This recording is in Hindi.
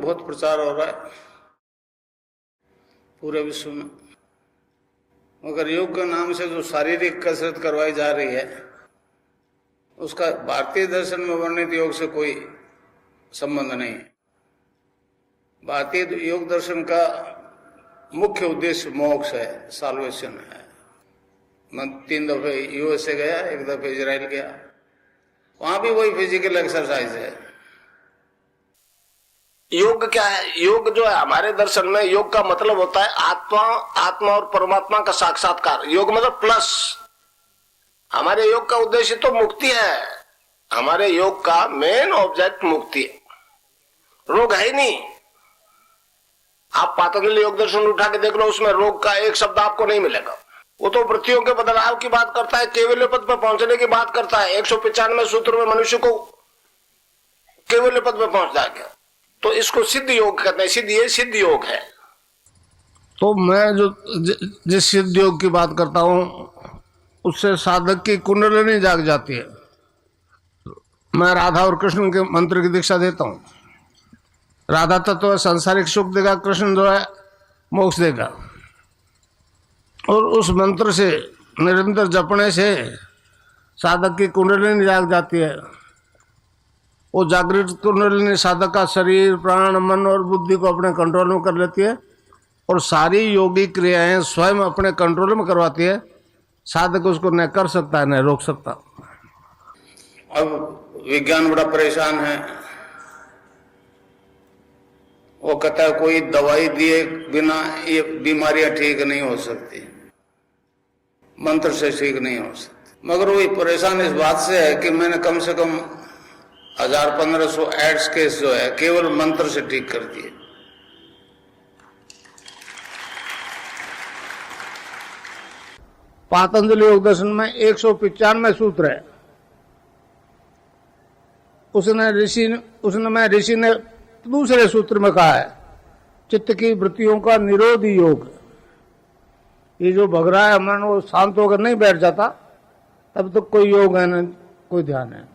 बहुत प्रचार हो रहा है पूरे विश्व में, मगर योग के नाम से जो शारीरिक कसरत करवाई जा रही है उसका भारतीय दर्शन में वर्णित योग से कोई संबंध नहीं है। भारतीय योग दर्शन का मुख्य उद्देश्य मोक्ष है, साल्वेशन है। मैं 3 दफे यूएसए गया, 1 दफे इजराइल गया, वहां भी वही फिजिकल एक्सरसाइज है। योग क्या है? योग जो है हमारे दर्शन में, योग का मतलब होता है आत्मा और परमात्मा का साक्षात्कार। योग मतलब प्लस। हमारे योग का उद्देश्य तो मुक्ति है। हमारे योग का मेन ऑब्जेक्ट मुक्ति है, रोग है ही नहीं। आप पातंजलि योग दर्शन उठा के देख लो, उसमें रोग का एक शब्द आपको नहीं मिलेगा। वो तो वृत्तियों के बदलाव की बात करता है, केवल्य पद पर पहुंचने की बात करता है। 195 सूत्र में मनुष्य को केवल्य पद पर पहुंच जाएगा, तो इसको सिद्ध योग कहते हैं। ये सिद्ध योग है। तो मैं जो जिस सिद्ध योग की बात करता हूं उससे साधक की कुंडलिनी जाग जाती है। मैं राधा और कृष्ण के मंत्र की दीक्षा देता हूं। राधा तत्व सांसारिक सुख देगा, कृष्ण जो है मोक्ष देगा। और उस मंत्र से निरंतर जपने से साधक की कुंडलिनी जाग जाती है। वो जागृत कुंडलिनी साधक का शरीर, प्राण, मन और बुद्धि को अपने कंट्रोल में कर लेती है और सारी योगी क्रियाएं स्वयं अपने कंट्रोल में करवाती है। साधक उसको न कर सकता है न रोक सकता। अब विज्ञान बड़ा परेशान है। वो कहता है कोई दवाई दिए बिना ये बीमारियां ठीक नहीं हो सकती, मंत्र से ठीक नहीं हो सकती। मगर वो परेशान इस बात से है कि मैंने कम से कम 1000-1500 एड्स केस जो है केवल मंत्र से ठीक कर दिए। पातंजलि योग दर्शन में 195 सूत्र है। उसने ऋषि ने दूसरे सूत्र में कहा है चित्त की वृत्तियों का निरोधी योग। ये जो भग रहा है मन, वो शांत होकर नहीं बैठ जाता, तब तक कोई योग है न कोई ध्यान है।